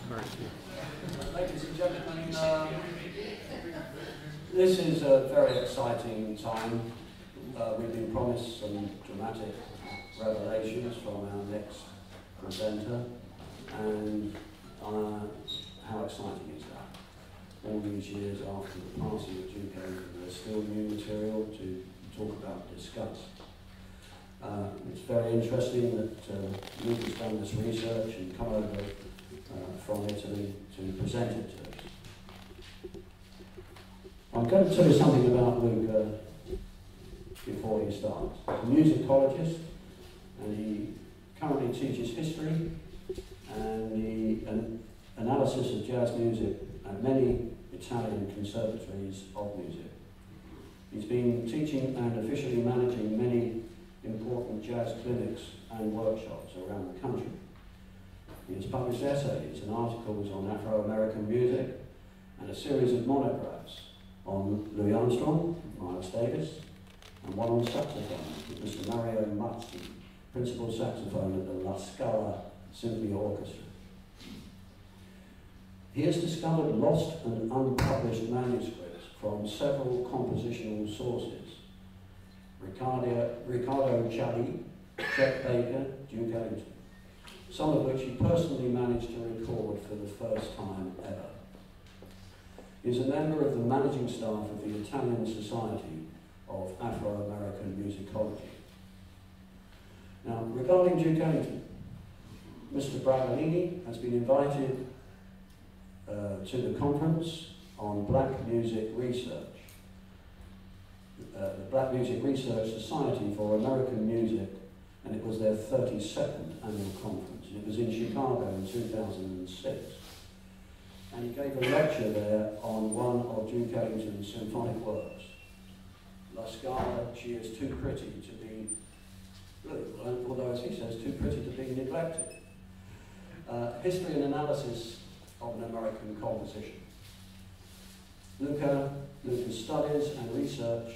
Ladies and gentlemen, this is a very exciting time. We've been promised some dramatic revelations from our next presenter, and how exciting is that? All these years after the passing of Duke Ellington, there's still new material to talk about and discuss. It's very interesting that Luke has done this research and come over from Italy to present it to us. I'm going to tell you something about Luke before he starts. He's a musicologist, and he currently teaches history and the analysis of jazz music at many Italian conservatories of music. He's been teaching and officially managing many important jazz clinics and workshops around the country. He has published essays and articles on Afro-American music and a series of monographs on Louis Armstrong, Miles Davis, and one on saxophone with Mr. Mario Mazzi, principal saxophone at the La Scala Symphony Orchestra. He has discovered lost and unpublished manuscripts from several compositional sources. Riccardo Cialli, Chet Baker, Duke Ellington, some of which he personally managed to record for the first time ever. He is a member of the managing staff of the Italian Society of Afro-American Musicology. Now, regarding Duke Ellington, Mr. Bragalini has been invited to the conference on Black Music Research, the Black Music Research Society for American Music, and it was their 32nd annual conference. It was in Chicago in 2006. And he gave a lecture there on one of Duke Ellington's symphonic works, La Scala, She Is Too Pretty to Be, although as he says, too pretty to be neglected. History and analysis of an American composition. Luca's studies and research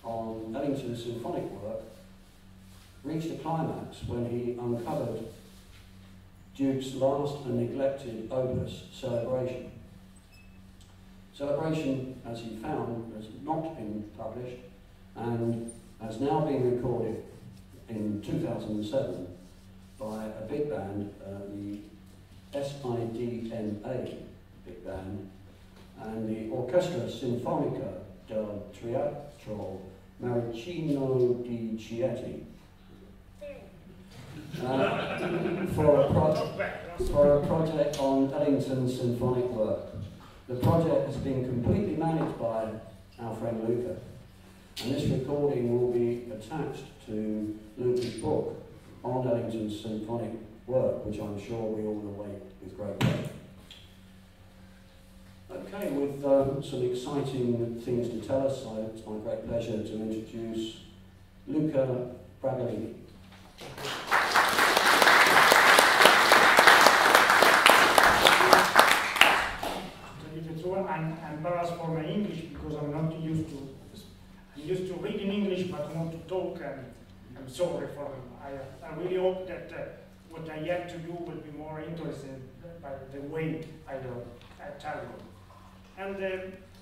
on Ellington's symphonic work reached a climax when he uncovered Duke's last and neglected opus, Celebration. Celebration, as he found, has not been published and has now been recorded in 2007 by a big band, the SIDMA big band, and the Orchestra Sinfonica del Teatro Maricino di Chieti, for a project on Ellington's symphonic work. The project has been completely managed by our friend Luca, and this recording will be attached to Luca's book on Ellington's symphonic work, which I'm sure we all await with great pleasure. Okay, with some exciting things to tell us, it's my great pleasure to introduce Luca Bragalini. I'm embarrassed for my English because I'm not used to. I'm used to read in English, but not to talk, and I'm sorry for them. I really hope that what I have to do will be more interesting by the way I tell you. And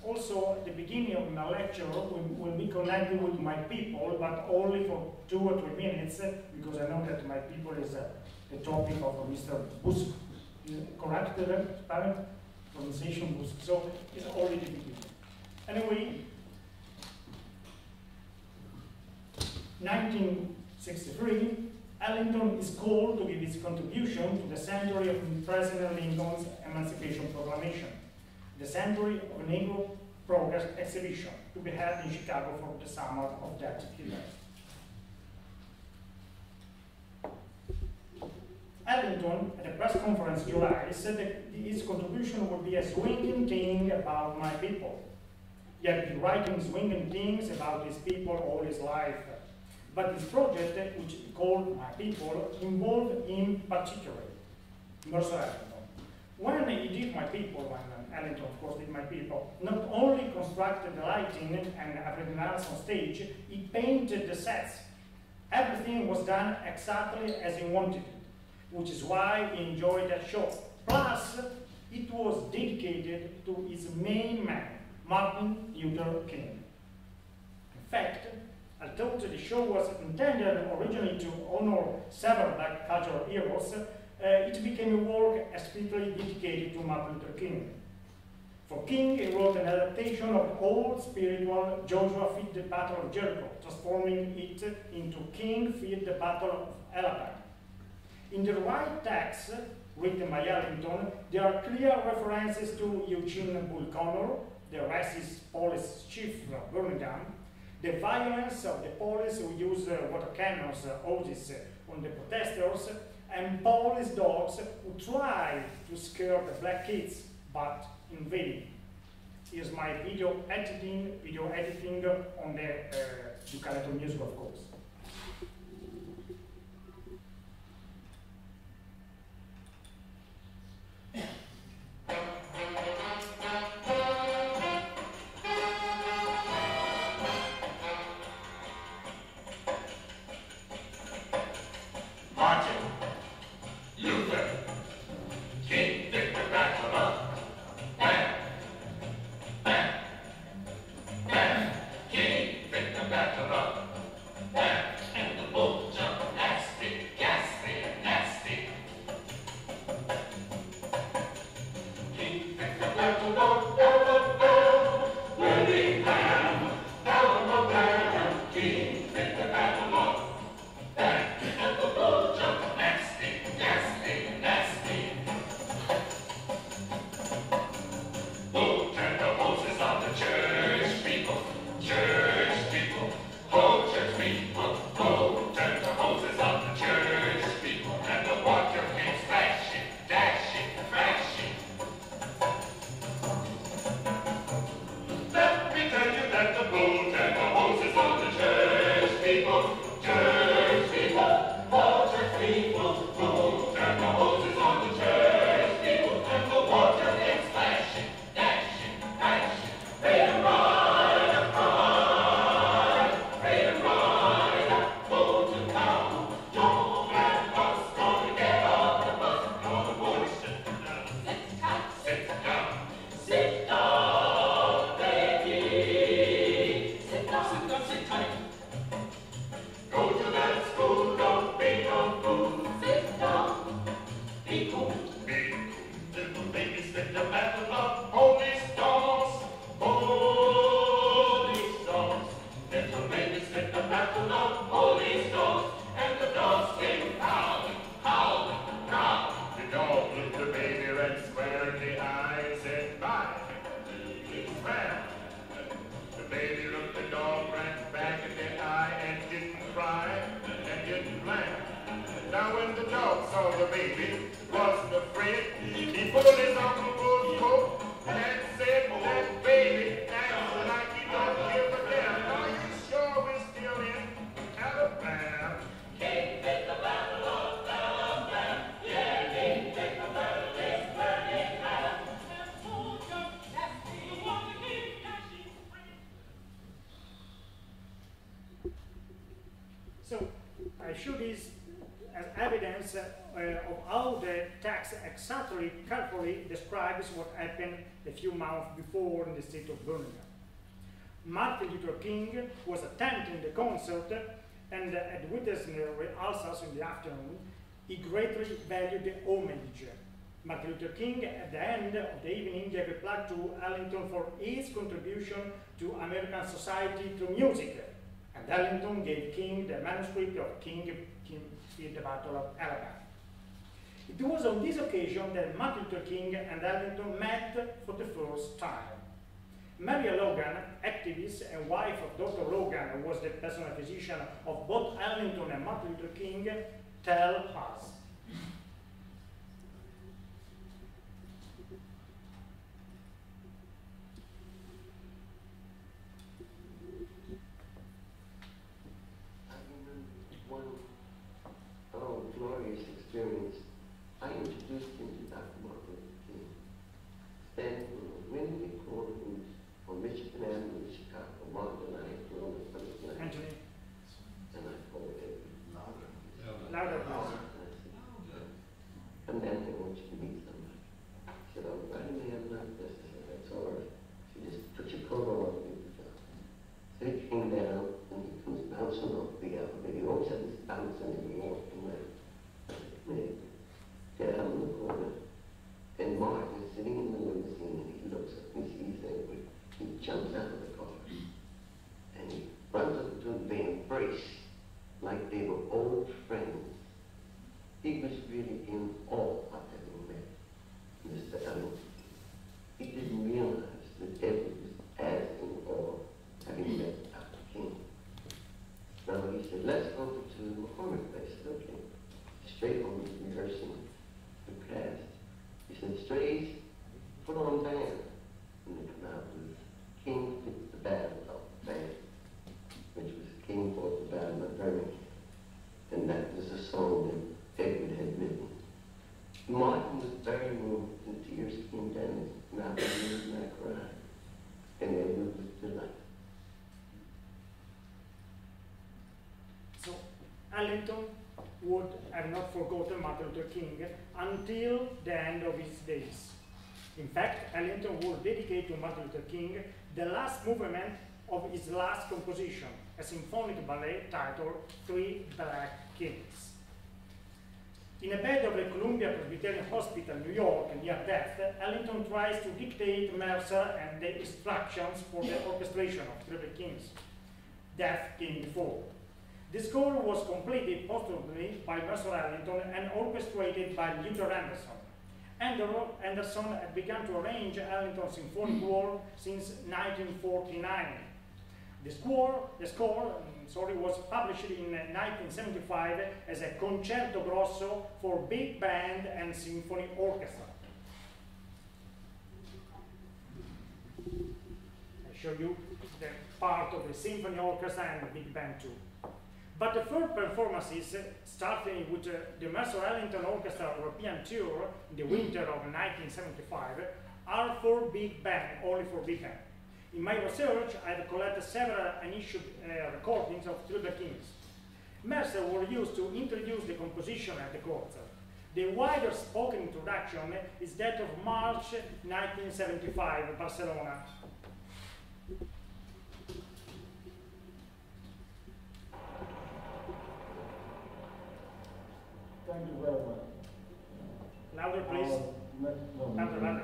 also, at the beginning of my lecture, will be connected with my people, but only for 2 or 3 minutes, because I know that my people is the topic of Mr. Busk. Correct the pronunciation Busk. So it's only the beginning. Anyway, 1963, Ellington is called to give his contribution to the century of President Lincoln's Emancipation Proclamation, the Century of Negro Progress exhibition, to be held in Chicago for the summer of that year. Ellington, at a press conference in July, said that his contribution would be a swinging thing about my people. He had been writing swinging things about his people all his life. But this project, which he called My People, involved him particularly, Mercer Ellington. When he did My People, when Ellington, of course, did My People, not only constructed the lighting and everything else on stage, he painted the sets. Everything was done exactly as he wanted it, which is why he enjoyed that show. Plus, it was dedicated to his main man, Martin Luther King. In fact, although the show was intended originally to honor several black cultural heroes, it became a work explicitly dedicated to Martin Luther King. For King, he wrote an adaptation of old spiritual Joshua Feed the Battle of Jericho, transforming it into King Feed the Battle of Alabama. In the right text, written by Ellington, there are clear references to Eugene Bull Connor, the racist police chief of Birmingham, the violence of the police who used water cannons, hoses on the protesters, and police dogs who tried to scare the black kids, but in vain. Here's my video editing on the Ducaleto music, of course. Martin Luther King picked the battle up. Bam, bam, bam. King picked the battle up. Bam, and the bull jumped nasty, ghastly, nasty. King picked the battle up. Birmingham, Alabama. King picked the battle up. Bam, and the bull jumped nasty, ghastly, nasty. Bull turned the hoses on the church people, church people. Oh, church people, bull turned the hoses on the church people, and the water came splashing, dashing, crashing. Let me tell you that the bull turned the hoses on the church people, church people. Oh, church people, bull turned the hoses on the church people, and the water came splashing, dashing, crashing. Made 'em ride up, made 'em ride up, bull to town. Don't let us gonna get off the bus, nor the boys sit down. Sit down, sit down, baby. Sit down, sit tight. Go to that school, don't be no fool. Sit down, be cool. Be cool, little baby, sit the battle of holy stones, holy stones. Little baby, sit the battle of holy stones, and the dogs came howling, howling, howling. The dog looked the baby right square in the eye and said, bye. Well, the baby looked the dog right back in the eye and didn't cry and didn't laugh. Now when the dog saw the baby, wasn't afraid, he pulled his Uncle Bull's coat and said, that baby acts like he don't give a damn. Are you sure we're still in Alabama? King picked the battle of Alabama. Yeah, King picked the battle of Birmingham. So, I show this as evidence of how the text exactly, carefully describes what happened a few months before in the state of Birmingham. Martin Luther King was attending the concert, and at witnessing the rehearsals in the afternoon, he greatly valued the homage. Martin Luther King, at the end of the evening, gave a plaque to Ellington for his contribution to American society through music. And Ellington gave King the manuscript of King Feed the Battle of Alabama. It was on this occasion that Martin Luther King and Ellington met for the first time. Maria Logan, activist and wife of Dr. Logan, who was the personal physician of both Ellington and Martin Luther King, tell us. Glorious experience. I introduced him to Dr. Martin Luther King. Standing on a windy corner on Michigan Avenue in Chicago, Monday night, on the first night. Anthony. And I told him, Louder, please. and then I want you to meet somebody. bouncing and walking around. Down in the corner. And Martin is sitting in the limousine and he looks up and sees Edward. He jumps out of the car and he runs up to him. They embrace like they were old friends. He was really in awe of having met Mr. Ellington. He didn't realize that Edward was as in awe having met Dr. King. Now he said, let's go to the McCormick place. Okay. Straight home, he's rehearsing the cast. He said, Strays, put on band. And they come out with King Fits the Band of the Band, which was King Fought the Band of Birmingham. And that was a song that Edward had written. Martin was very moved and tears came down his mouth and I cried. And Edward was delighted. So Ellington would have not forgotten Martin Luther King until the end of his days. In fact, Ellington would dedicate to Martin Luther King the last movement of his last composition, a symphonic ballet titled Three Black Kings. In a bed of the Columbia Presbyterian Hospital, New York, near death, Ellington tries to dictate Mercer and the instructions for the orchestration of Three Black Kings. Death came before. The score was completed posthumously by Mercer Ellington and orchestrated by Luther Anderson. Anderson had begun to arrange Ellington's symphonic work since 1949. The score was published in 1975 as a concerto grosso for big band and symphony orchestra. I show you the part of the symphony orchestra and the big band too. But the third performances, starting with the Mercer Ellington Orchestra European Tour in the winter of 1975, are for big band, only for big band. In my research, I have collected several unissued recordings of Three Black Kings. Mercer were used to introduce the composition at the concert. The wider spoken introduction is that of March 1975, Barcelona. Thank you very much. Louder, please. Louder.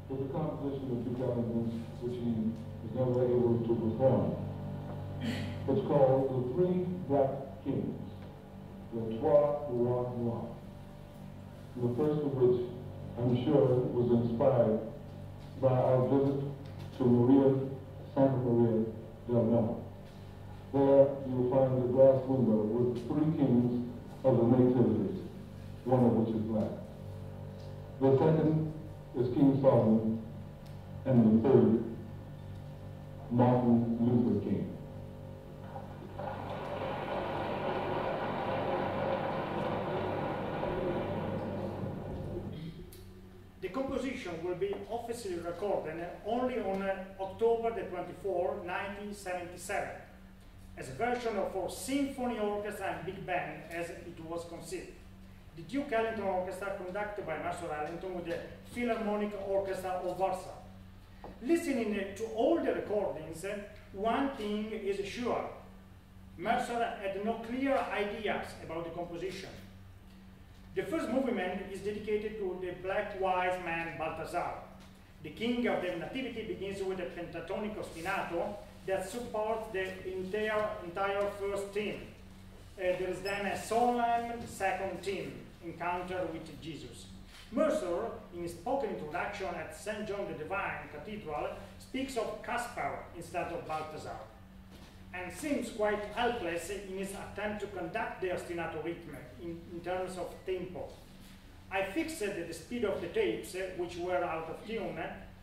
Was a composition of Duke Ellington's, which he was never able to perform. It's called The Three Black Kings, Le Trois Rois Noirs. The first of which, I'm sure, was inspired by our visit to Santa Maria del Mar. There you'll find a glass window with three kings of the nativities, one of which is black. The second is King Solomon, and the third, Martin Luther King. The composition will be officially recorded only on October the 24th, 1977, as a version for symphony orchestra and big band as it was conceived. The Duke Ellington Orchestra, conducted by Mercer Ellington with the Philharmonic Orchestra of Warsaw. Listening to all the recordings, one thing is sure. Mercer had no clear ideas about the composition. The first movement is dedicated to the black wise man Balthazar. The king of the nativity begins with a pentatonic ostinato that supports the entire first theme. There is then a solemn second theme, Encounter with Jesus. Mercer, in his spoken introduction at St. John the Divine Cathedral, speaks of Caspar instead of Balthazar, and seems quite helpless in his attempt to conduct the ostinato rhythm in terms of tempo. I fixed the speed of the tapes, which were out of tune.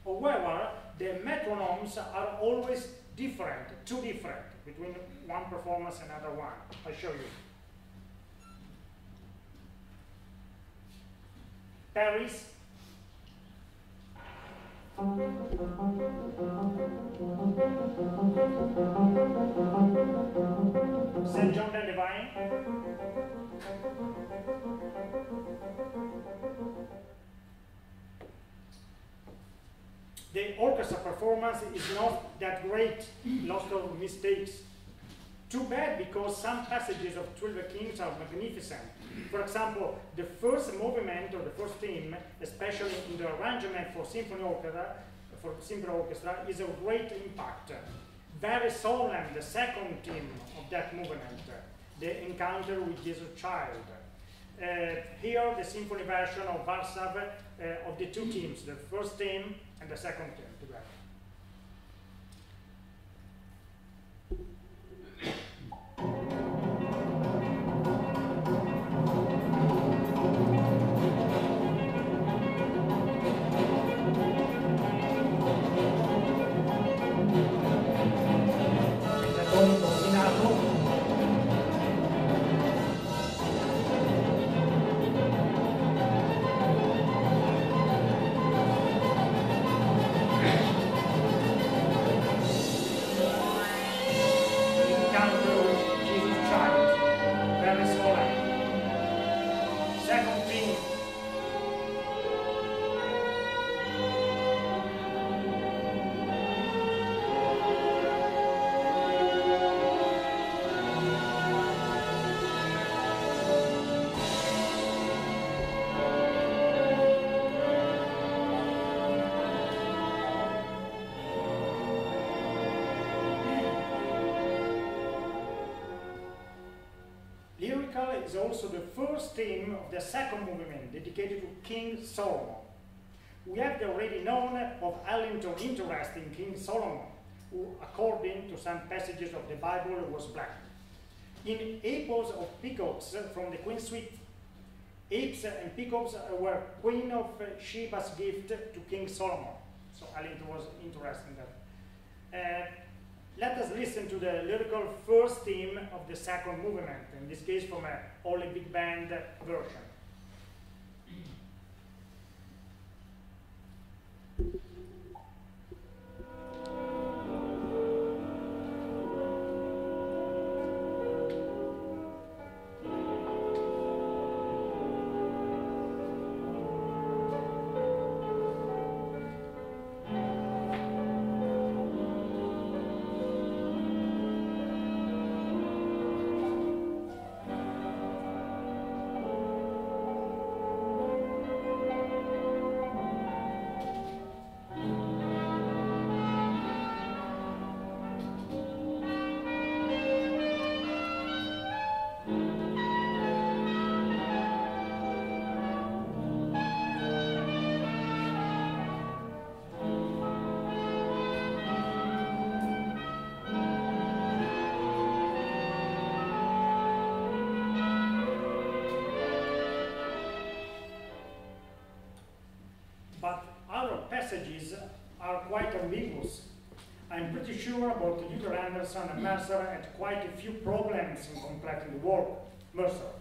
However, the metronomes are always different, too different, between one performance and another one. I'll show you. Paris. St. John the Divine. The orchestra performance is not that great, lots of mistakes. Too bad, because some passages of Two Little Kings are magnificent. For example, the first movement or the first theme, especially in the arrangement for symphony orchestra, is a great impact. Very solemn, the second theme of that movement, the encounter with Jesus Child. Here, the symphony version of Warsaw of the two themes, the first theme and the second theme together. Is also the first theme of the second movement, dedicated to King Solomon. We have already known of Ellington's interest in King Solomon, who, according to some passages of the Bible, was black. In Apes of Peacocks from the Queen's Suite, apes and peacocks were Queen of Sheba's gift to King Solomon. So Ellington was interested in that. Let us listen to the lyrical first theme of the second movement, in this case from a only big band version. Passages are quite ambiguous. I'm pretty sure about Luther Anderson and Mercer had quite a few problems in completing the work. Mercer.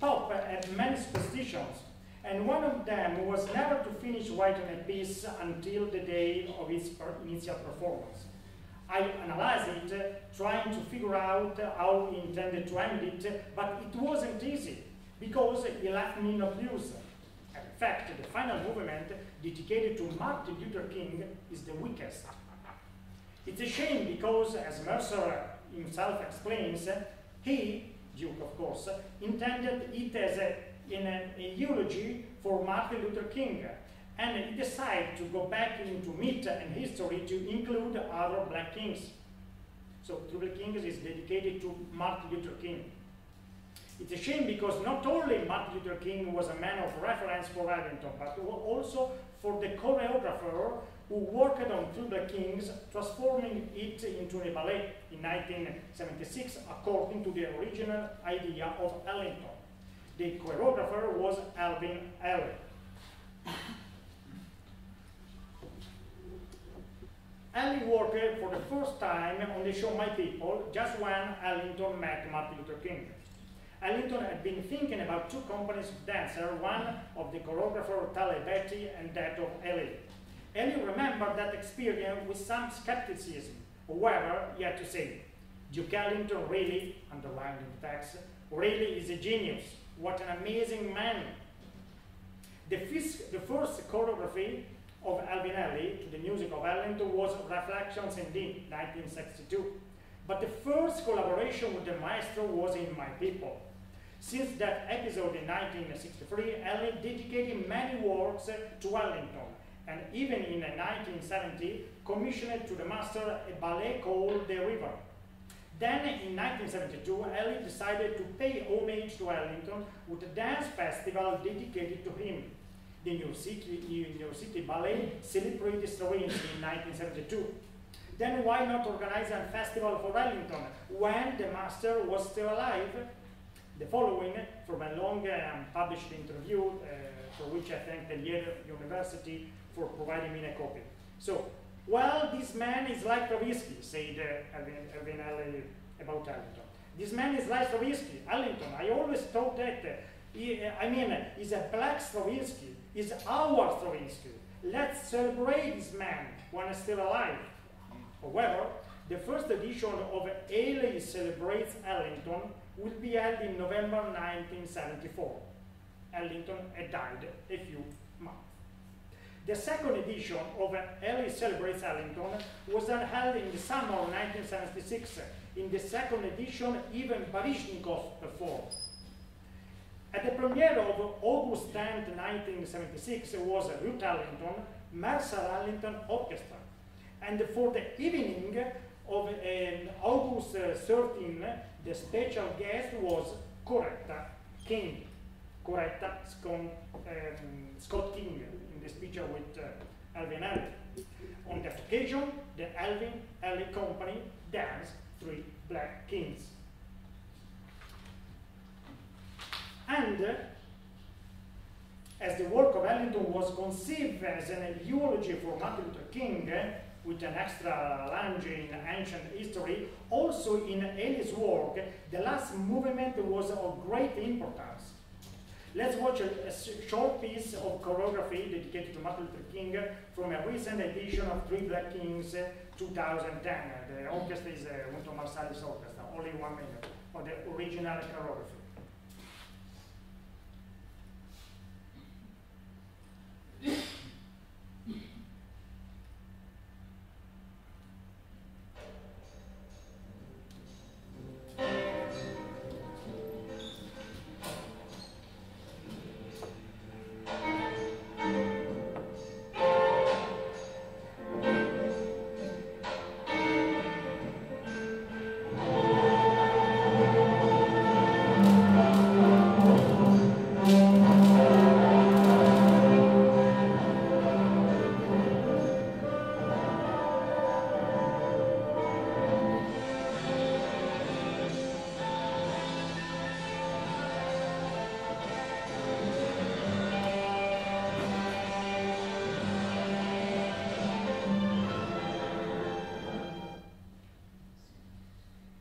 Pope had many superstitions, and one of them was never to finish writing a piece until the day of its initial performance. I analyzed it, trying to figure out how he intended to end it, but it wasn't easy, because he left me no clues. In fact, the final movement, dedicated to Martin Luther King, is the weakest. It's a shame because, as Mercer himself explains, he, Duke of course, intended it as a eulogy for Martin Luther King, and he decided to go back into myth and history to include other black kings. So Two Little Kings is dedicated to Martin Luther King. It's a shame because not only Martin Luther King was a man of reference for Ellington, but also for the choreographer who worked on Two Little Kings, transforming it into a ballet in 1976 according to the original idea of Ellington. The choreographer was Alvin Ailey. Ailey worked for the first time on the show My People just when Ellington met Martin Luther King. Ellington had been thinking about two companies of dancers, one of the choreographer Tally Betty and that of Ailey. Ailey remembered that experience with some skepticism. However, he had to say, Duke Ellington really, underlined in the text, really is a genius. What an amazing man. The first choreography of Alvin Ailey to the music of Ellington was Reflections in D, 1962. But the first collaboration with the maestro was in My People. Since that episode in 1963, Ellie dedicated many works to Ellington, and even in 1970, commissioned to the master a ballet called The River. Then, in 1972, Ellie decided to pay homage to Ellington with a dance festival dedicated to him. The New York City Ballet celebrated Stravinsky in 1972. Then why not organize a festival for Ellington when the master was still alive? The following from a long published interview for which I thank the Yale University for providing me a copy. So, well, this man is like Stravinsky, said Erwin Ellie about Ellington. This man is like Stravinsky, Ellington. I always thought that, he's a black Stravinsky, he's our Stravinsky. Let's celebrate this man when he's still alive. However, the first edition of Ellie Celebrates Ellington will be held in November 1974. Ellington had died a few months. The second edition of Ellie Celebrates Ellington was then held in the summer of 1976. In the second edition, even Baryshnikov performed. At the premiere of August 10, 1976, was Ruth Ellington, Mercer Ellington Orchestra. And for the evening of August 13, the special guest was Coretta King. Coretta Scott King, in this picture with Alvin Ellie. On that occasion, the Alvin Ellie Company danced Three Black Kings. And as the work of Ellington was conceived as an eulogy for Martin Luther King, with an extra lunge in ancient history, also in Ellie's work, the last movement was of great importance. Let's watch a short piece of choreography dedicated to Martin Luther King from a recent edition of Three Black Kings 2010. The orchestra is Wynton Marsali's orchestra, only 1 minute of the original choreography.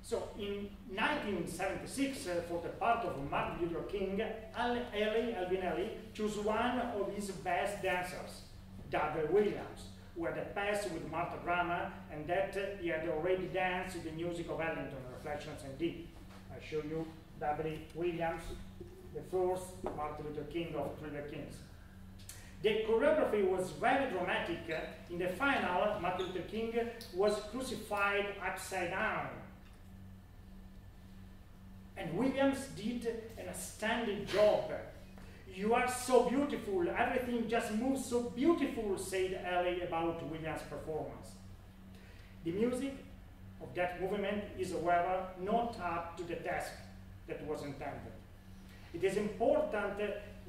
So in 1976, for the part of Martin Luther King, Alvin Ellie chose one of his best dancers, David Williams, who had a past with Martha Graham, and that he had already danced to the music of Ellington, Reflections and D. I show you David Williams, the first Martin Luther King of Three Black Kings. The choreography was very dramatic. In the final, Martin Luther King was crucified upside down. And Williams did an outstanding job. You are so beautiful, everything just moves so beautiful, said Ellie about Williams' performance. The music of that movement is, however, not up to the task that was intended. It is important,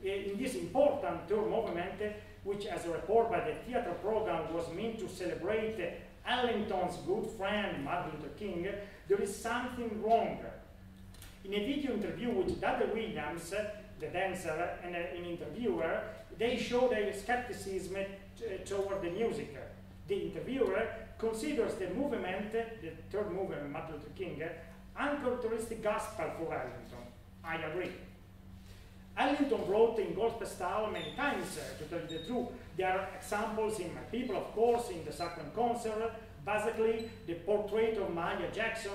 in this important third movement, which as a report by the theater program was meant to celebrate Ellington's good friend Martin Luther King, there is something wrong. In a video interview with David Williams, the dancer, and an interviewer, they showed a skepticism toward the music. The interviewer considers the movement, the third movement, Martin Luther King, uncharacteristic gospel for Ellington. I agree. Ellington wrote in gospel style many times, to tell you the truth. There are examples in My People, of course, in the second concert. Basically, the portrait of Maya Jackson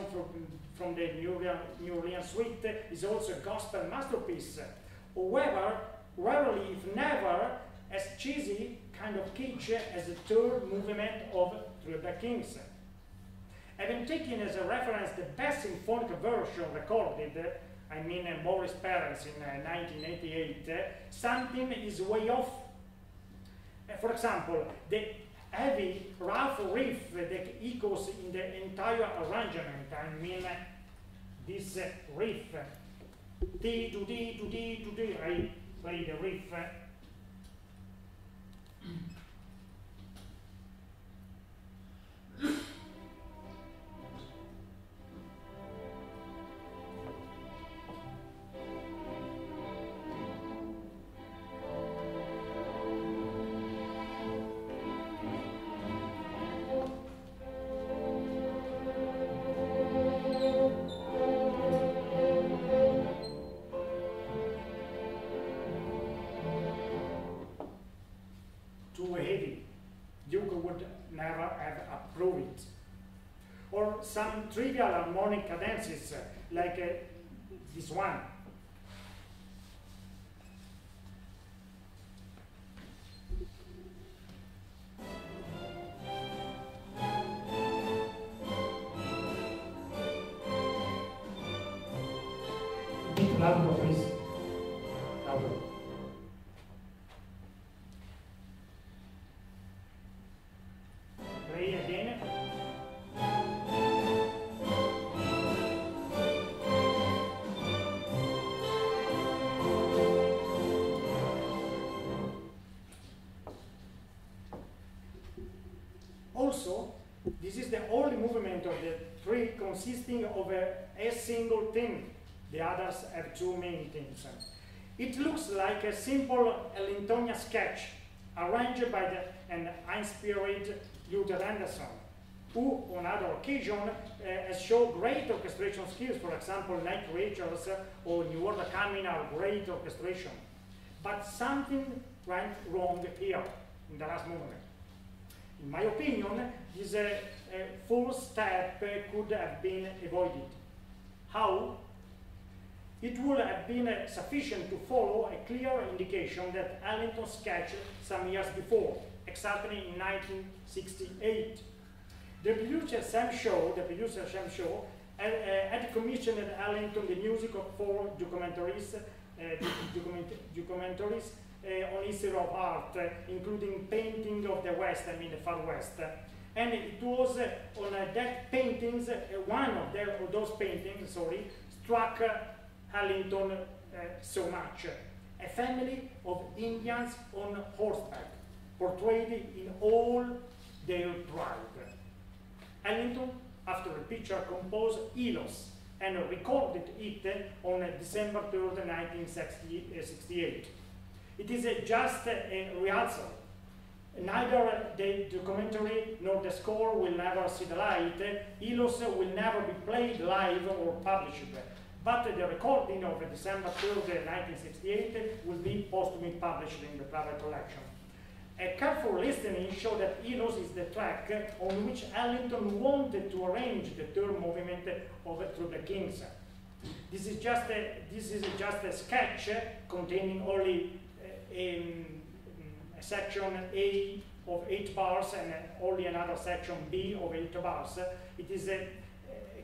from the New Orleans Suite is also a gospel masterpiece. However, rarely, if never, as cheesy kind of kitsch as the third movement of Three Black Kings. having taken as a reference the best symphonic version recorded, I mean Maurice Perens in 1988, something is way off. For example, the heavy, rough riff that echoes in the entire arrangement, I mean this riff, T-do-D-do-D-do-D, I play the riff. Too heavy. Duke would never have approved it. Or some trivial harmonic cadences, like this one. A bit louder, please. Louder. Play again. Also, this is the only movement of the three consisting of a single theme. The others have two main themes. It looks like a simple Ellingtonian sketch arranged by an inspired Luther Anderson, who on other occasions has shown great orchestration skills. For example, Night Creatures or New Order Coming are great orchestration. But something went wrong here in the last movement. In my opinion, this full step could have been avoided. How? It would have been sufficient to follow a clear indication that Ellington sketched some years before, exactly in 1968. The producer Sam Shaw had commissioned Ellington the music of 4 documentaries on history of art, including Painting of the West, I mean the Far West. And it was on that paintings, one of those paintings, struck Ellington so much. A family of Indians on horseback, portrayed in all their pride. Ellington, after the picture, composed Elos and recorded it on December 3rd, 1968. It is just a rehearsal. Neither the documentary nor the score will never see the light. Elos will never be played live or published. But the recording of December 3rd, 1968 will be posthumously published in the private collection. A careful listening showed that Elos is the track on which Ellington wanted to arrange the third movement of Through the Kings. This is just a sketch containing only a section A of 8 bars and only another section B of 8 bars. It is a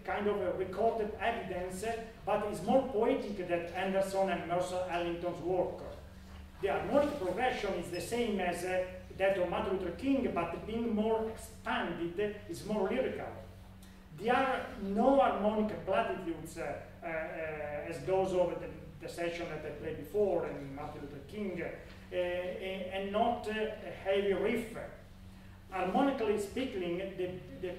kind of a recorded evidence, but is more poetic than Anderson and Mercer Ellington's work. The harmonic progression is the same as that of Martin Luther King, but being more expanded, is more lyrical. There are no harmonic platitudes as those of the section that I played before in Martin Luther King, and not a heavy riff. Harmonically speaking, the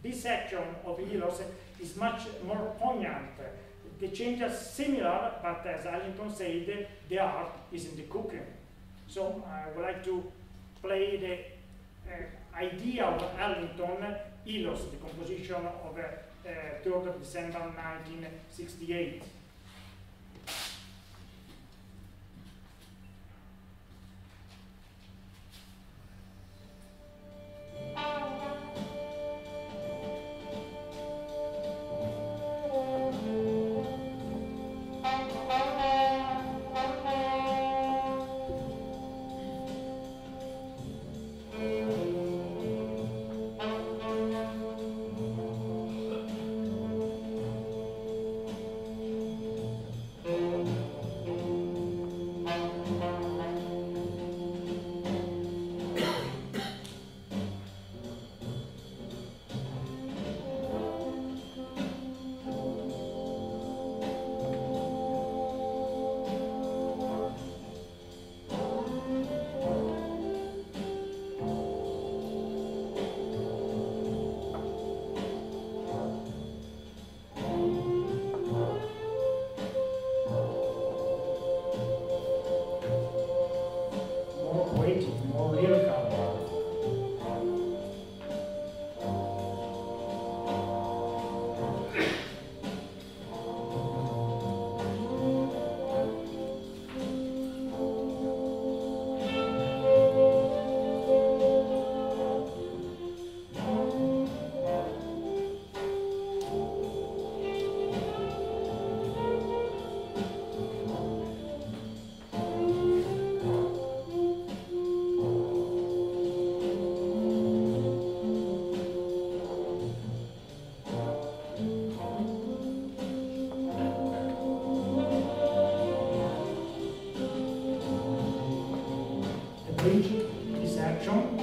B section of Elos is much more poignant. The changes are similar, but as Ellington said, the art is in the cooking. So I would like to play the idea of Ellington, Elos, the composition of 3rd of December 1968. bridge this action.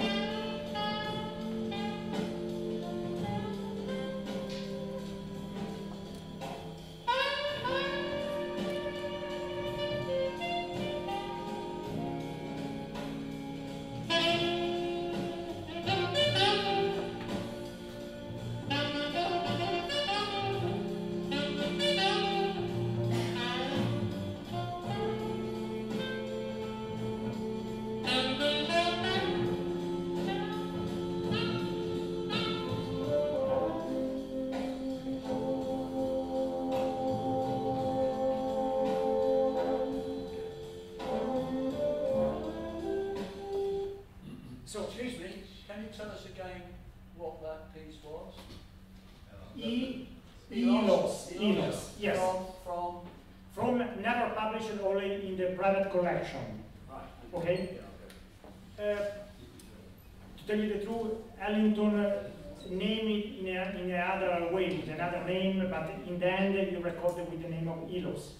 So, excuse me, can you tell us again what that piece was? Elos, yes. From Never published, only in the private collection. right. Okay. Yeah, To tell you the truth, Ellington named it in another way, with another name, but in the end you recorded with the name of Elos.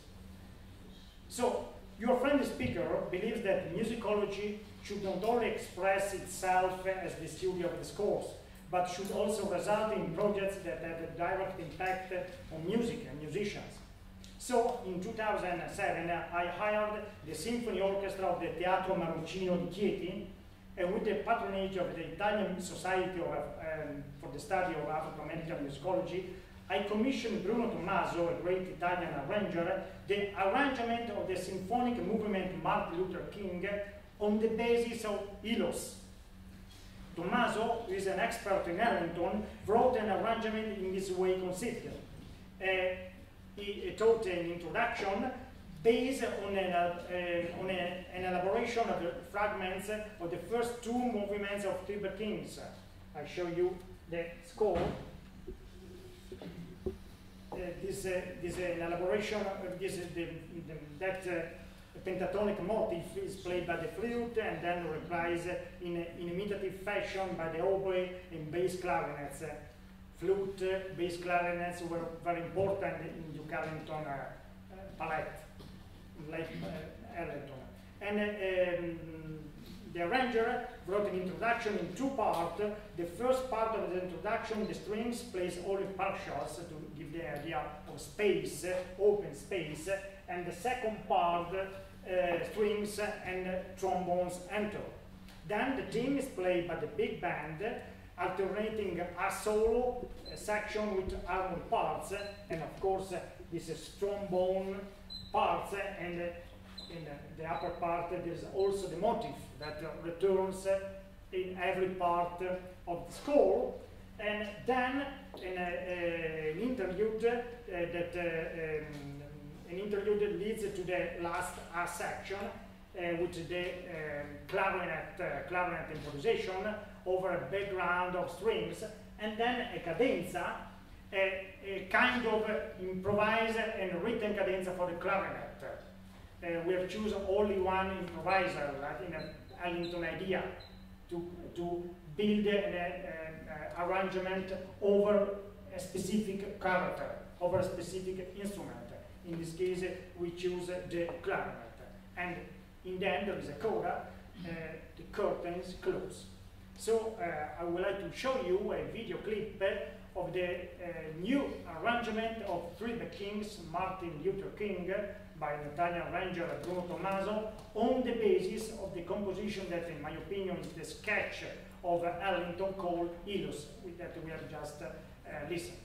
So, your friend the speaker believes that musicology should not only express itself as the study of the scores, but should also result in projects that have a direct impact on music and musicians. So, in 2007, I hired the Symphony Orchestra of the Teatro Marrucino di Chieti, and with the patronage of the Italian Society for the Study of Afro-American Musicology, I commissioned Bruno Tommaso, a great Italian arranger, the arrangement of the symphonic movement Martin Luther King on the basis of Elos. Tommaso, who is an expert in Ellington, wrote an arrangement in this way considered. He taught an introduction based on an elaboration of the fragments of the first two movements of Three Kings. I show you the score. This elaboration of that pentatonic motif is played by the flute and then reprised in imitative fashion by the oboe and bass clarinets. Flute, bass clarinets were very important in Duke Ellington palette, like Ellington. And the arranger wrote an introduction in two parts. The first part of the introduction, the strings plays only partials to give the idea of space, open space, and the second part, strings and trombones enter. Then the theme is played by the big band, alternating a solo section with harmony parts, and of course this is trombone parts, and in the upper part there's also the motif that returns in every part of the score, and then an interlude an interlude leads to the last section with the clarinet improvisation over a background of strings, and then a cadenza, a kind of improvised and written cadenza for the clarinet. We have chosen only one improviser, like in an Ellington idea, to build an arrangement over a specific character, over a specific instrument. In this case, we choose the clarinet. And in the end, there is a coda, the curtains close. So I would like to show you a video clip of the new arrangement of Three Kings, Martin Luther King, by an Italian arranger Bruno Tommaso, on the basis of the composition that, in my opinion, is the sketch of Ellington called Elos, that we have just listened.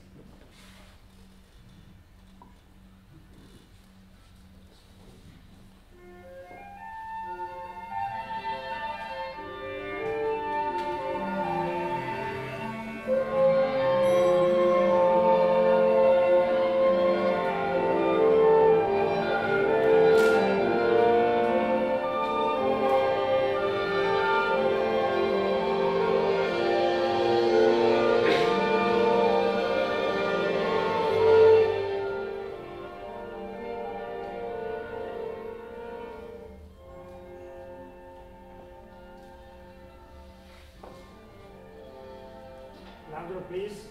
Louder, please.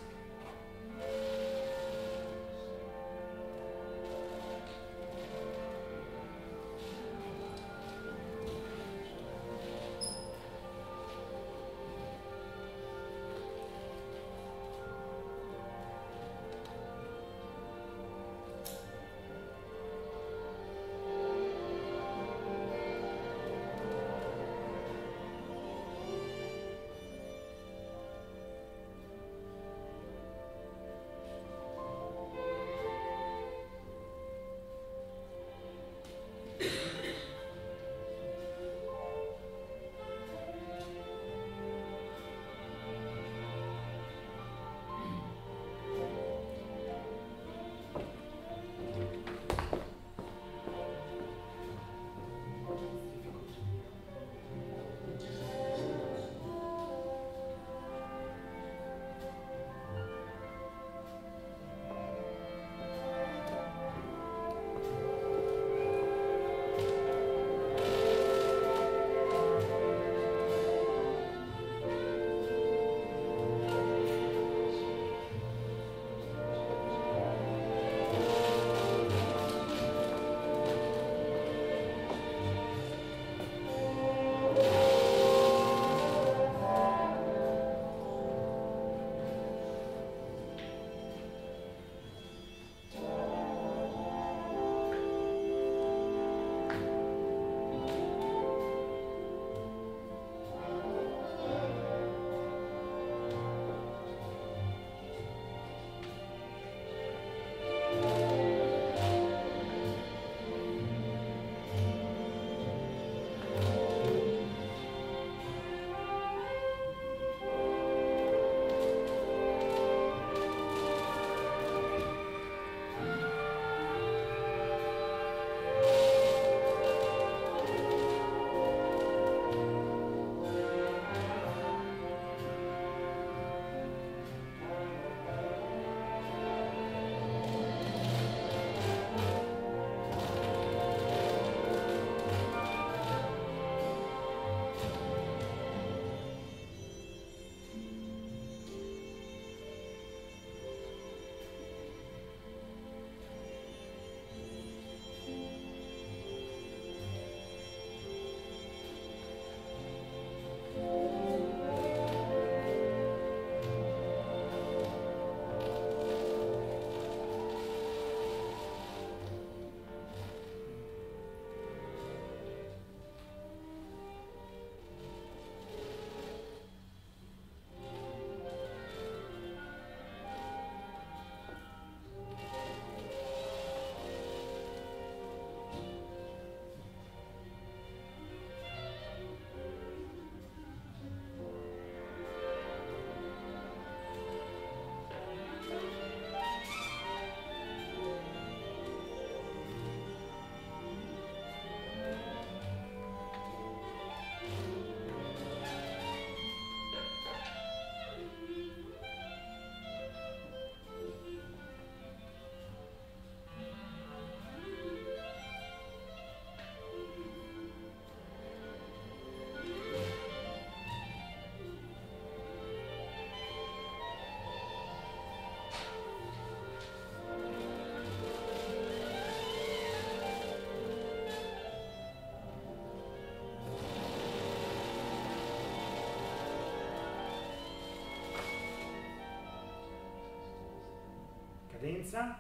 sapienza,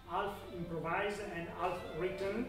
half improvised and half written.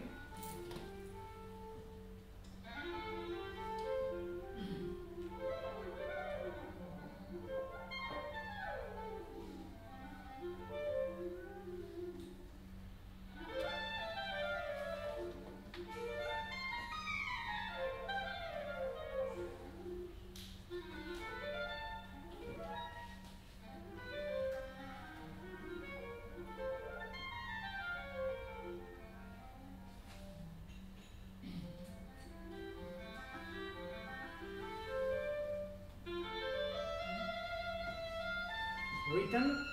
Written.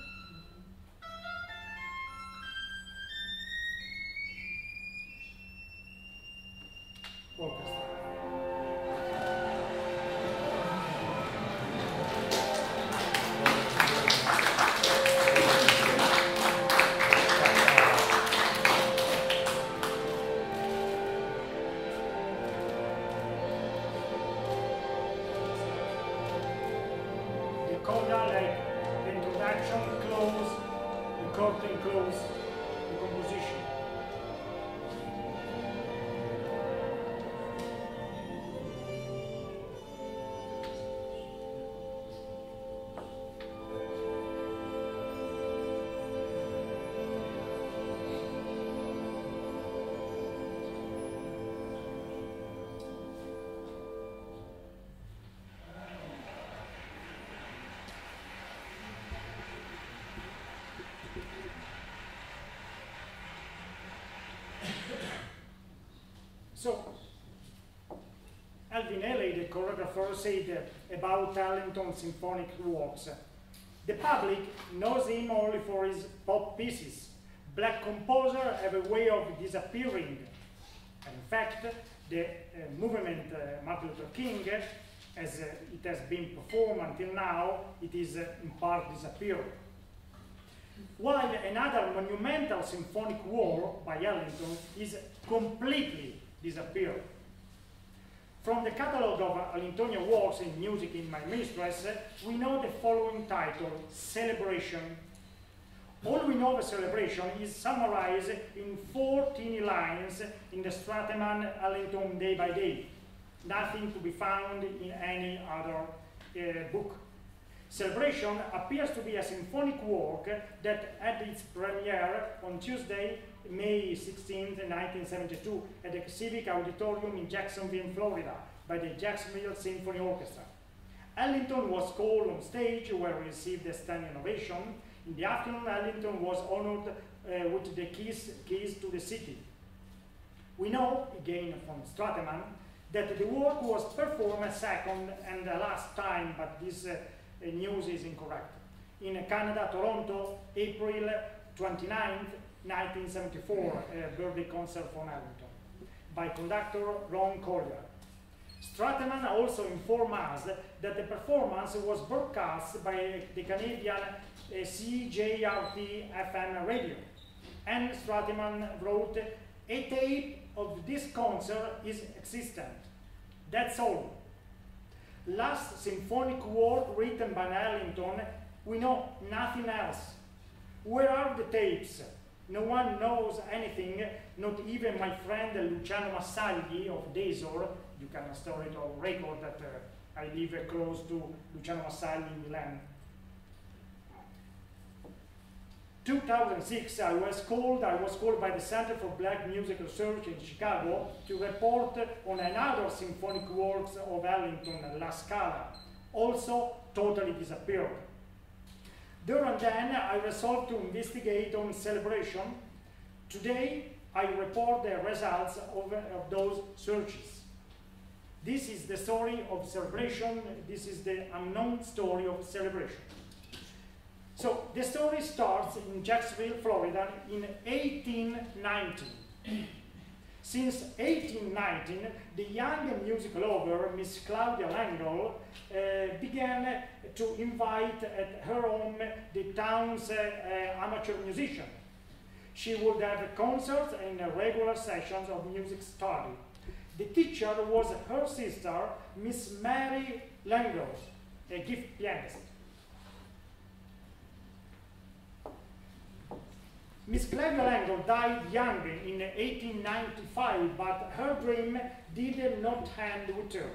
Orchestra. The coda, like the introduction, close, the curtain close, the composition. So, Alvin Ailey, the choreographer, said about Ellington's symphonic works, the public knows him only for his pop pieces. Black composers have a way of disappearing. And in fact, the movement Martin Luther King, as it has been performed until now, it is in part disappearing. While another monumental symphonic work by Ellington is completely disappeared. From the catalogue of Ellingtonian works in Music in My Mistress, we know the following title, Celebration. All we know of Celebration is summarized in 4 teeny lines in the Strateman Ellington Day by Day. Nothing to be found in any other book. Celebration appears to be a symphonic work that had its premiere on Tuesday, May 16, 1972, at the Civic Auditorium in Jacksonville, Florida, by the Jacksonville Symphony Orchestra. Ellington was called on stage, where he received a standing ovation. In the afternoon, Ellington was honored with the keys to the city. We know, again from Strateman, that the work was performed a second and the last time, but this news is incorrect. In Canada, Toronto, April 29th, 1974, a birthday concert for Ellington, by conductor Ron Collier. Strateman also informed us that the performance was broadcast by the Canadian CJRT FM radio, and Strateman wrote, a tape of this concert is existent. That's all. Last symphonic work written by Ellington, we know nothing else. Where are the tapes? No one knows anything, not even my friend Luciano Massagli of Desor. You can store it on record that I live close to Luciano Massagli in Milan. 2006, I was called by the Center for Black Music Research in Chicago to report on another symphonic works of Ellington, La Scala, also totally disappeared. There and then, I resolved to investigate on Celebration. Today, I report the results of those searches. This is the story of Celebration. This is the unknown story of Celebration. So, the story starts in Jacksonville, Florida in 1819. Since 1819, the young music lover, Miss Claudia Langle, began to invite at her home the town's amateur musician. She would have concerts and regular sessions of music study. The teacher was her sister, Miss Mary Langle, a gift pianist. Miss Clavia Langle died young in 1895, but her dream did not end with her.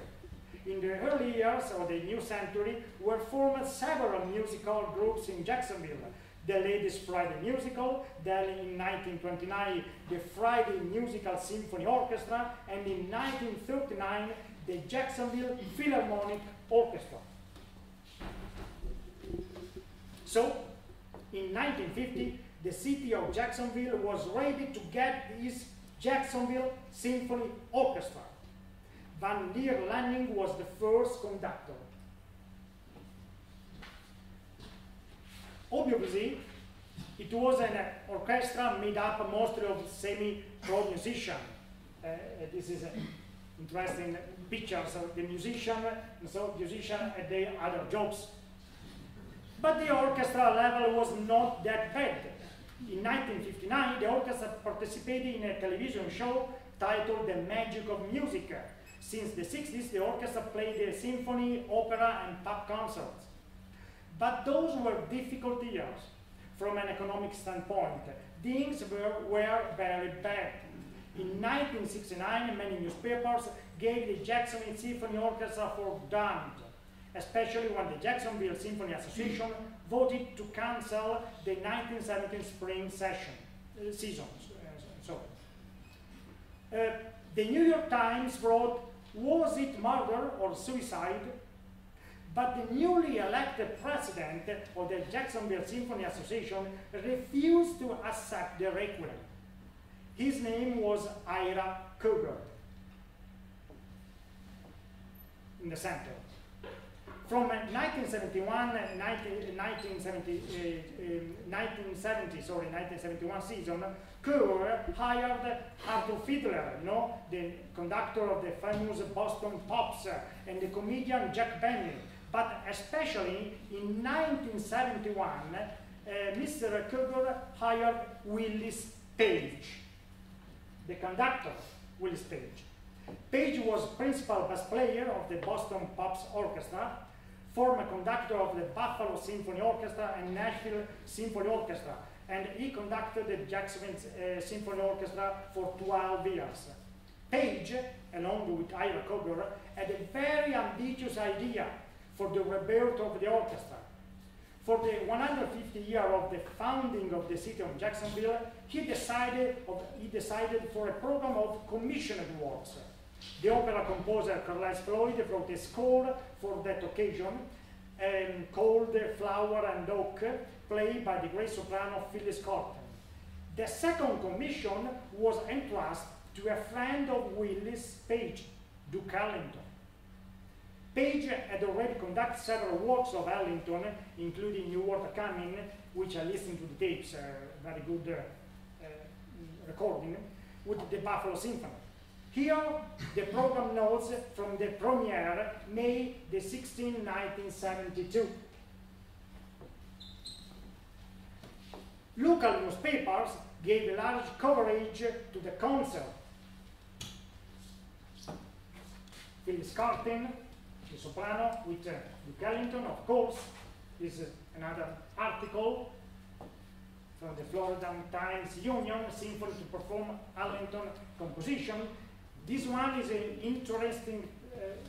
In the early years of the new century were formed several musical groups in Jacksonville. The Ladies' Friday Musical, then in 1929 the Friday Musical Symphony Orchestra, and in 1939 the Jacksonville Philharmonic Orchestra. So, in 1950, the city of Jacksonville was ready to get this Jacksonville Symphony Orchestra. Van der Lanning was the first conductor. Obviously, it was an orchestra made up mostly of semi-pro musicians. This is an interesting pictures of the musician, and so musicians had their other jobs. But the orchestra level was not that bad. In 1959, the orchestra participated in a television show titled The Magic of Music. Since the 60s, the orchestra played symphony, opera, and pub concerts. But those were difficult years from an economic standpoint. Things were very bad. In 1969, many newspapers gave the Jacksonville Symphony Orchestra for damned, especially when the Jacksonville Symphony Association voted to cancel the 1917 spring season. The New York Times wrote, "Was it murder or suicide?" But the newly elected president of the Jacksonville Symphony Association refused to accept the requiem. His name was Ira Cougar. In the center. From 1971 season, Cougar hired Arthur Fiedler, the conductor of the famous Boston Pops, and the comedian Jack Benny. But especially in 1971, Mr. Cougar hired Willis Page, the conductor, Willis Page. Page was principal bass player of the Boston Pops Orchestra, former conductor of the Buffalo Symphony Orchestra and Nashville Symphony Orchestra, and he conducted the Jacksonville Symphony Orchestra for 12 years. Page, along with Ira Cougar, had a very ambitious idea for the rebirth of the orchestra. For the 150 year of the founding of the city of Jacksonville, he decided for a program of commissioned works. The opera composer Carlisle Floyd wrote a score for that occasion, called Flower and Oak, played by the great soprano Phyllis Corton. The second commission was entrusted to a friend of Willis Page, Duke Ellington. Page had already conducted several works of Ellington, including New Water Coming, which I listened to the tapes, very good recording, with the Buffalo Symphony. Here, the program notes from the premiere, May the 16th, 1972. Local newspapers gave large coverage to the concert. Phyllis Corton, the soprano, with Duke Ellington, of course. This is another article from the Florida Times Union, Symphony to perform Ellington composition. This one is an interesting,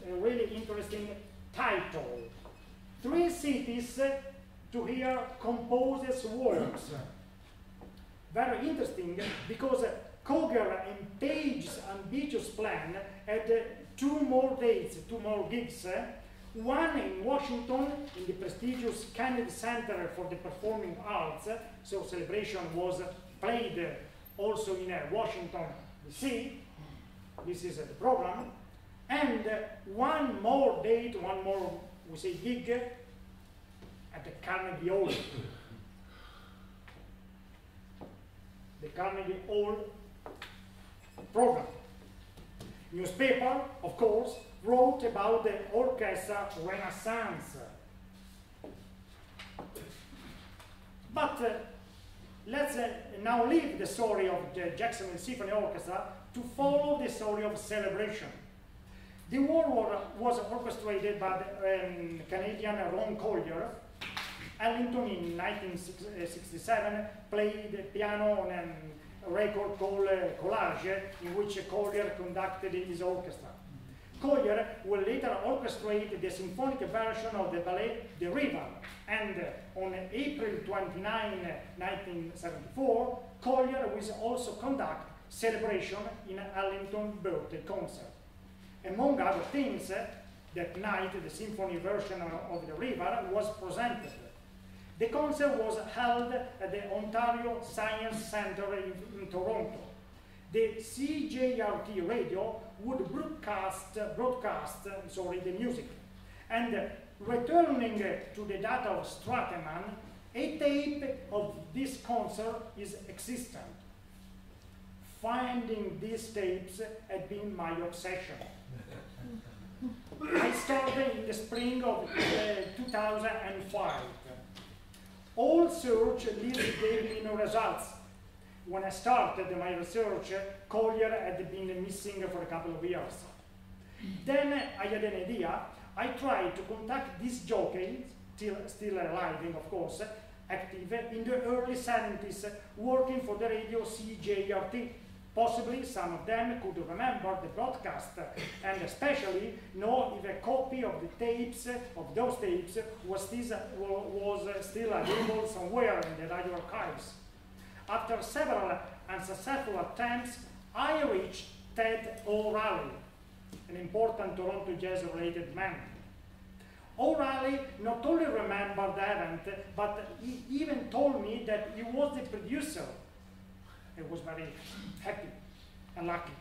a really interesting title. 3 cities to hear composers' works. Very interesting because Cougar and Page's ambitious plan had 2 more dates, 2 more gigs. One in Washington, in the prestigious Kennedy Center for the Performing Arts. So celebration was played also in Washington, D.C. This is the program. And one more date, one more, we say, gig at the Carnegie Hall. The Carnegie Hall program. Newspaper, of course, wrote about the orchestra renaissance. But let's now leave the story of the Jacksonville Symphony Orchestra to follow the story of celebration. The war was orchestrated by the Canadian Ron Collier, Ellington in 1967 played the piano on a record called Collage, in which Collier conducted his orchestra. Collier will later orchestrate the symphonic version of the ballet The River, and on April 29, 1974, Collier will also conduct Celebration in Ellington's birthday concert. Among other things, that night the symphony version of The River was presented. The concert was held at the Ontario Science Centre in Toronto. The CJRT radio would broadcast the music. And returning to the data of Strateman, a tape of this concert is existent. Finding these tapes had been my obsession. I started in the spring of 2005. All search gave me no results. When I started my research, Collier had been missing for a couple of years. Then I had an idea. I tried to contact this jockey, still alive, of course, active in the early 70s, working for the radio CJRT. Possibly some of them could remember the broadcast, and especially know if a copy of the tapes, of those tapes, was still available somewhere in the radio archives. After several unsuccessful attempts, I reached Ted O'Reilly, an important Toronto jazz-related man. O'Reilly not only remembered the event, but he even told me that he was the producer. I was very happy and lucky.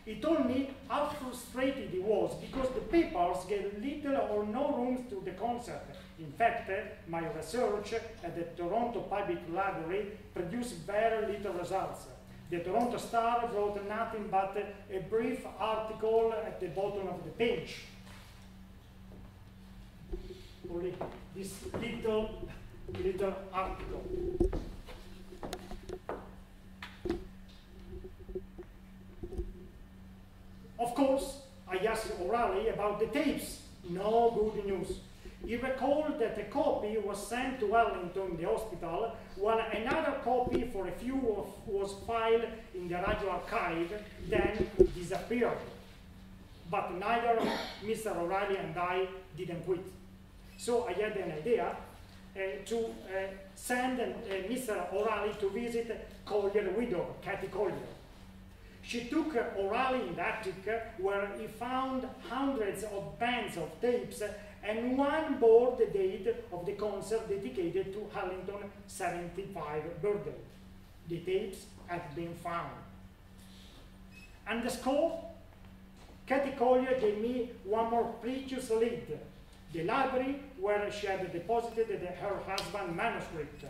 He told me how frustrated he was because the papers gave little or no room to the concert. In fact, my research at the Toronto Public Library produced very little results. The Toronto Star wrote nothing but a brief article at the bottom of the page. Only this little article. Of course, I asked O'Reilly about the tapes. No good news. He recalled that a copy was sent to Ellington in the hospital, while another copy for a few was filed in the radio archive, then disappeared. But neither Mr. O'Reilly and I didn't quit. So I had an idea to send Mr. O'Reilly to visit Collier's widow, Kathy Collier. She took O'Reilly in the attic, where he found hundreds of bands of tapes and one bore the date of the concert dedicated to Ellington's 75th birthday. The tapes had been found. And the score? Kathy Collier gave me one more precious lead: the library where she had deposited her husband's manuscript.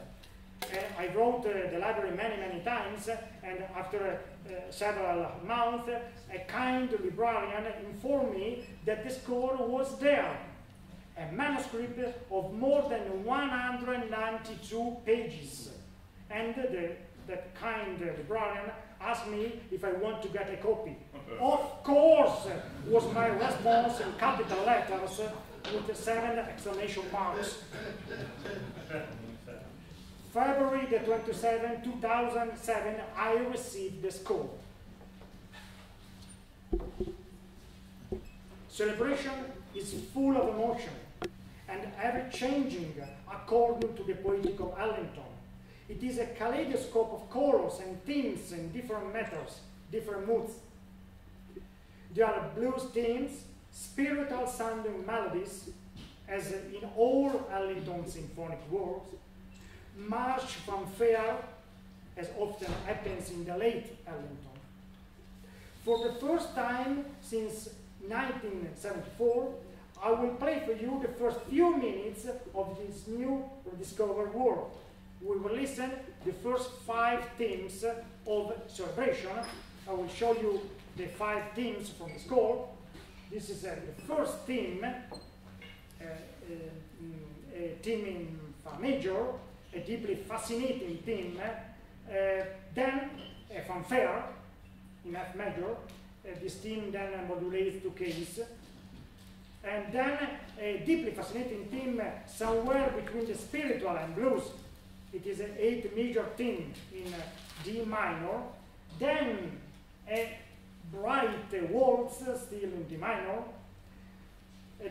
I wrote the library many times, and after several months, a kind librarian informed me that the score was there. A manuscript of more than 192 pages. And that kind librarian asked me if I want to get a copy. Of course, was my response in capital letters with 7 exclamation marks. February the 27th, 2007, I received the score. Celebration is full of emotion and ever-changing according to the poetic of Ellington. It is a kaleidoscope of colors and themes and different matters, different moods. There are blues themes, spiritual sounding melodies, as in all Ellington symphonic works, march fanfare, as often happens in the late Ellington. For the first time since 1974, I will play for you the first few minutes of this new rediscovered world. We will listen to the first 5 themes of Celebration. I will show you the 5 themes from the score. This is the first theme, a theme in Fa major, a deeply fascinating theme. Then a fanfare in F major. This theme then modulates to keys. And then a deeply fascinating theme somewhere between the spiritual and blues. It is an 8 major theme in D minor. Then a bright waltz still in D minor.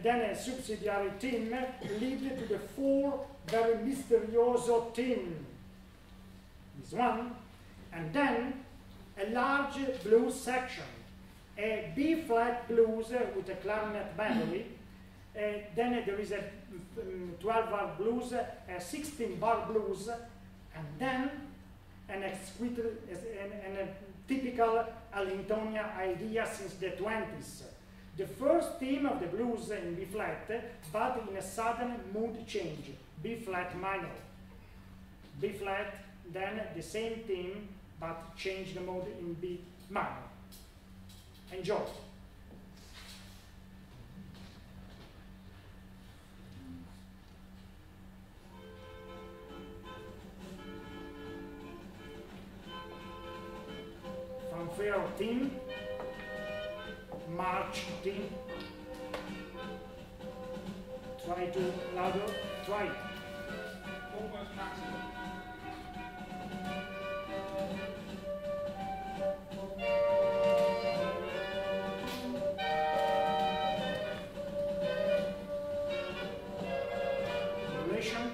Then a subsidiary theme lead to the 4 very misterioso theme. This one. And then a large blues section. A B-flat blues with a clarinet melody. Then there is a 12-bar blues, a 16-bar blues, and then an exquisite and a typical Allingtonian idea since the 20s. The first theme of the blues in B-flat, but in a sudden mood change, B-flat minor. B-flat, then the same theme, but change the mode in B minor. Enjoy. Fanfare theme, march theme. Try to louder, try it. Almost maximum. Modulation.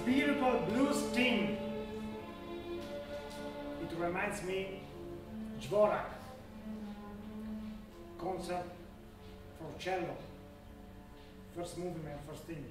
Beautiful blues theme. It reminds me Dvorak, concert for cello, first movement, first theme.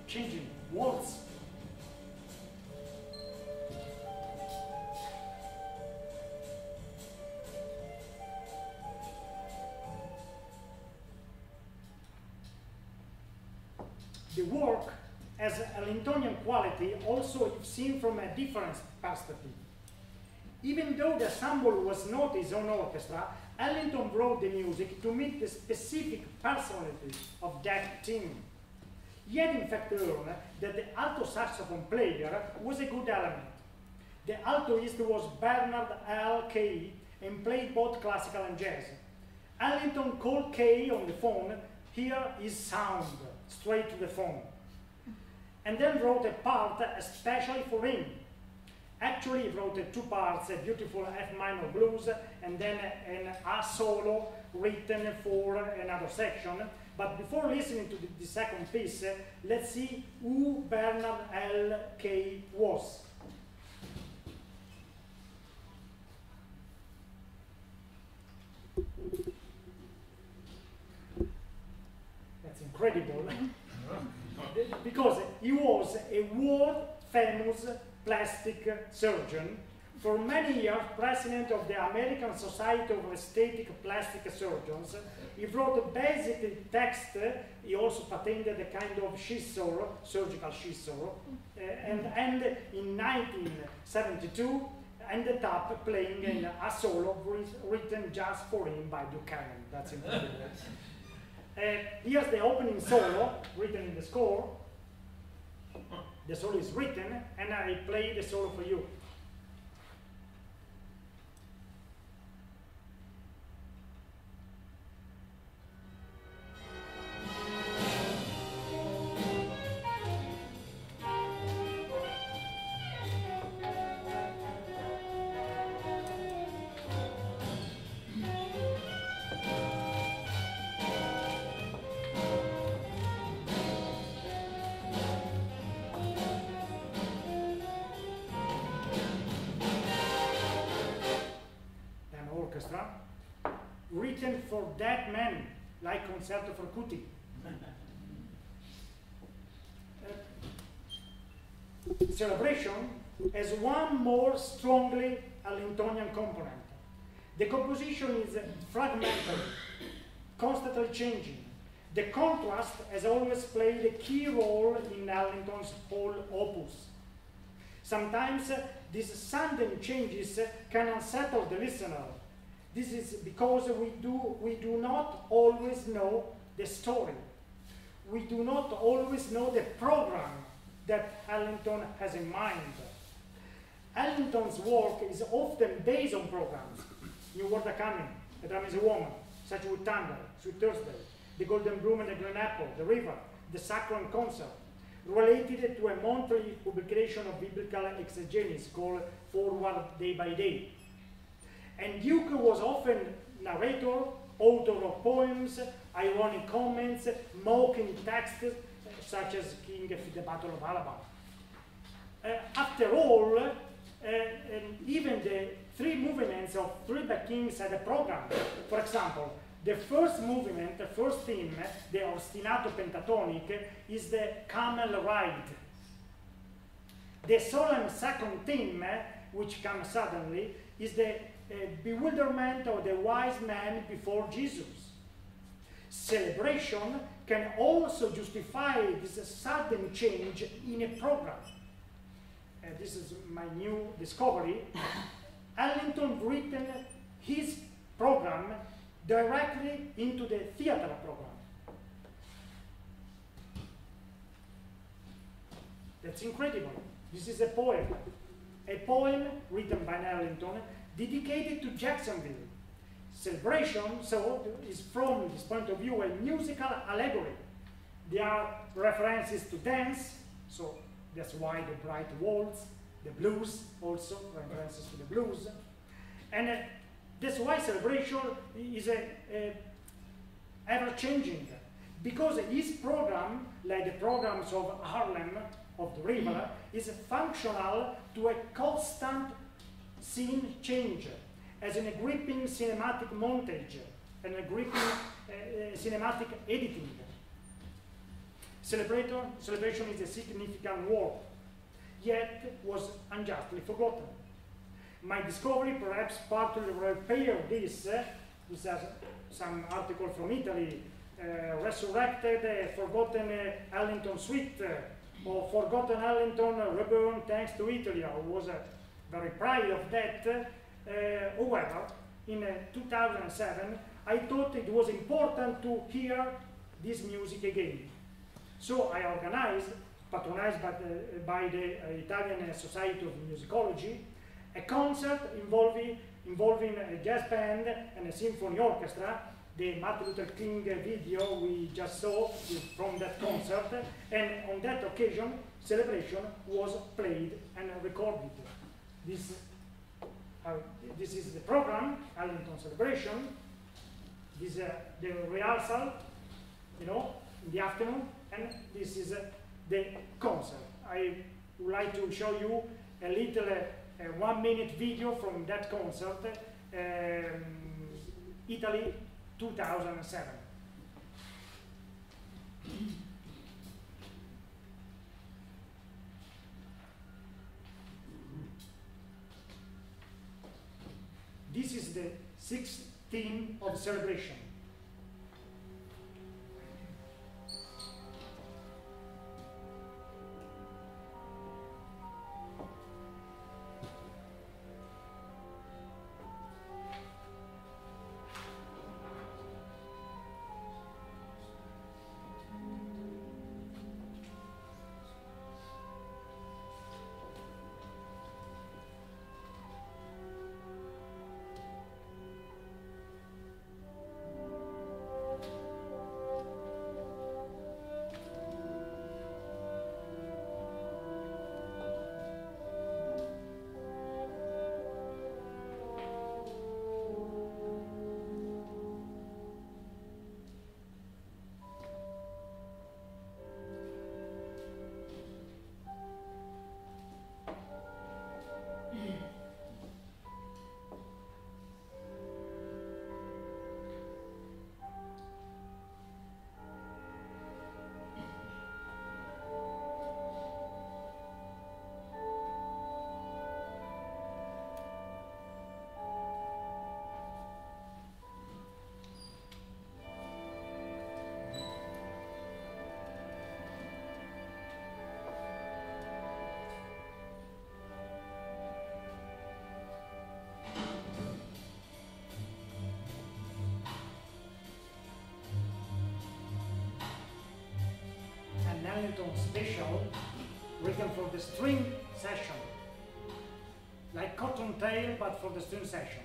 Changing waltz. The work has a Allingtonian quality also if seen from a different perspective. Even though the ensemble was not his own orchestra, Ellington wrote the music to meet the specific personality of that team. He had in fact learned that the alto saxophone player was a good element. The altoist was Bernard L. Kay and played both classical and jazz. Ellington called Kay on the phone, "Here is sound," straight to the phone, and then wrote a part especially for him. Actually, he wrote 2 parts, a beautiful F minor blues and then an A solo written for another section. But before listening to the second piece, let's see who Bernard L. Kay was. incredible because he was a world famous plastic surgeon. For many years, president of the American Society of Aesthetic Plastic Surgeons. He wrote a basic text. He also patented a kind of scissor, surgical scissor, and in 1972 ended up playing in a solo written just for him by Buchanan. That's incredible. Here's the opening solo written in the score. The solo is written, and I play the solo for you. Orchestra, written for dead men, like Concerto for Cuti. Celebration has one more strongly Allingtonian component. The composition is fragmentary, constantly changing. The contrast has always played a key role in Allington's whole opus. Sometimes these sudden changes can unsettle the listener. This is because we do not always know the story. We do not always know the program that Allington has in mind. Allington's work is often based on programs. New World Are Coming, A Drum is a Woman, Such With Thunder, Sweet Thursday, The Golden Bloom and the Green Apple, The River, The Sacrum Concert, related to a monthly publication of biblical exegesis called Forward Day by Day. And Duke was often narrator, author of poems, ironic comments, mocking texts, such as King of the Battle of Alabama. After all, even the three movements of Three Black Kings had a program. For example, the first movement, the first theme, the ostinato pentatonic, is the camel ride. The solemn second theme, which comes suddenly, is the bewilderment of the wise man before Jesus. Celebration can also justify this sudden change in a program. This is my new discovery. Allington written his program directly into the theater program. That's incredible. This is a poem written by Allington dedicated to Jacksonville. Celebration, so, is from this point of view a musical allegory. There are references to dance, so that's why the bright waltz, the blues also, references to the blues. And that's why celebration is ever-changing, because his program, like the programs of Harlem, of the River, is functional to a constant scene change, as in a gripping cinematic montage, and a gripping cinematic editing. Celebration is a significant word, yet was unjustly forgotten. My discovery perhaps partly repaired this. This has some article from Italy, resurrected a forgotten Allington suite, or forgotten Allington reborn thanks to Italy. I was very proud of that. However, in 2007, I thought it was important to hear this music again. So I organized, patronized by the Italian Society of Musicology, a concert involving a jazz band and a symphony orchestra. The Martin Luther King video we just saw is from that concert, and on that occasion, Celebration was played and recorded. This is the program, Allington Celebration. This is the rehearsal, in the afternoon, and this is the concert. I would like to show you a little 1-minute video from that concert, Italy 2007. This is the sixth theme of the celebration. Special written for the string session, like Cottontail but for the string session.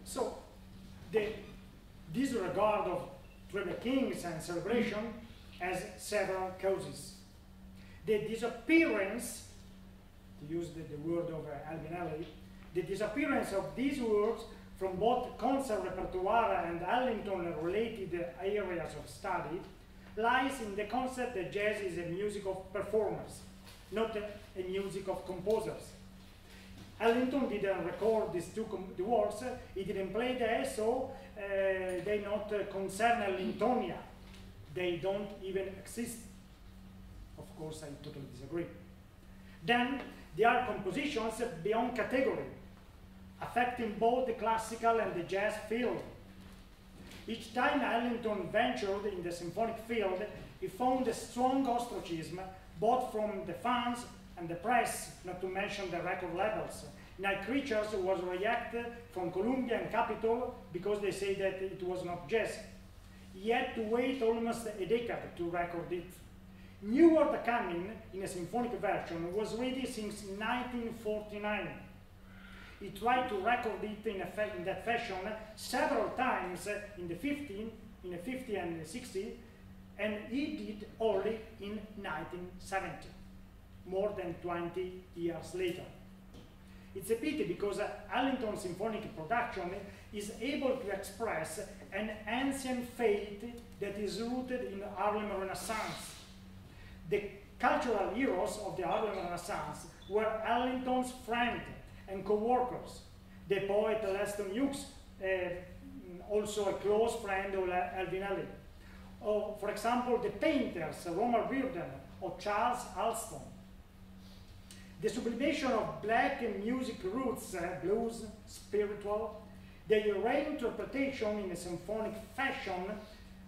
So, the disregard of Three Kings and celebration has several causes. The disappearance, to use the word of Albinelli, the disappearance of these words from both concert repertoire and Ellington-related areas of study lies in the concept that jazz is a music of performers, not a music of composers. Ellington didn't record these the words, he didn't play there, so they not concern Ellingtonia. They don't even exist. Of course, I totally disagree. Then, there are compositions beyond category, affecting both the classical and the jazz field. Each time Ellington ventured in the symphonic field, he found a strong ostracism, both from the fans and the press, not to mention the record labels. Night Creatures was rejected from Columbia and Capitol because they say that it was not jazz. He had to wait almost a decade to record it. New World Coming, in a symphonic version, was ready since 1949. He tried to record it in that fashion several times in the 50s and the 60s, and he did only in 1970, more than 20 years later. It's a pity because Ellington's symphonic production is able to express an ancient faith that is rooted in the Harlem Renaissance. The cultural heroes of the Harlem Renaissance were Ellington's friends and co-workers. The poet Leston Hughes, also a close friend of Albinelli. Or, for example, the painters Romer Burden or Charles Alston. The sublimation of black music roots, blues, spiritual, their reinterpretation in a symphonic fashion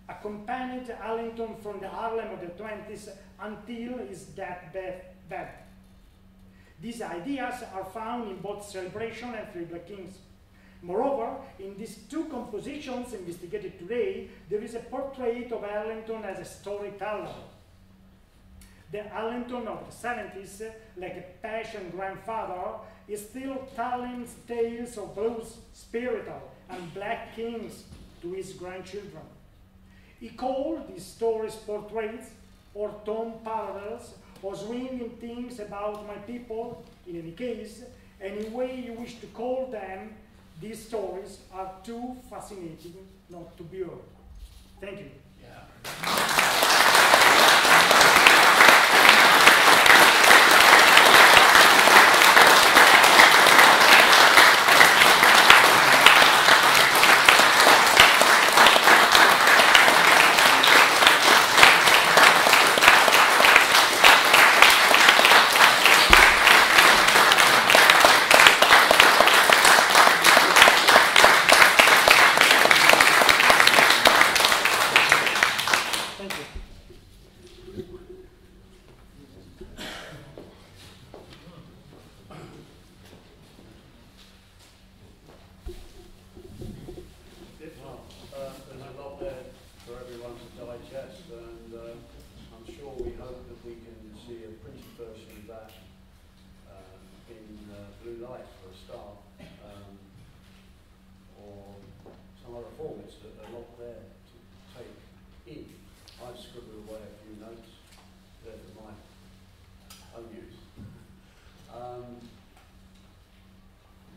accompanied Ellington from the Harlem of the 20s until his deathbed. These ideas are found in both Celebration and Three Black Kings. Moreover, in these two compositions investigated today, there is a portrait of Ellington as a storyteller. The Ellington of the 70s, like a passionate grandfather, is still telling tales of blues, spiritual, and black kings to his grandchildren. He called these stories portraits, or tone parallels, or swinging things about my people, in any case, Any way you wish to call them, these stories are too fascinating not to be heard. Thank you. Yeah.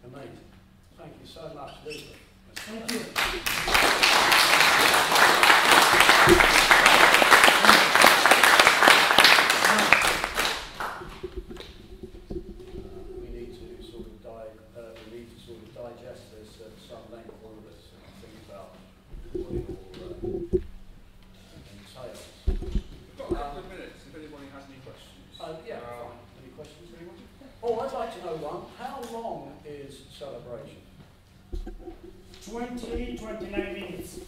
Amazing. Thank you so much, Lisa. Thank you. We need to sort of digest this at some length, all of us, and think about what it all entails. We've got a couple of minutes if anybody has any questions. Yeah, fine. Any questions, anyone? Oh, I'd like to know one. How long is celebration? 29 minutes.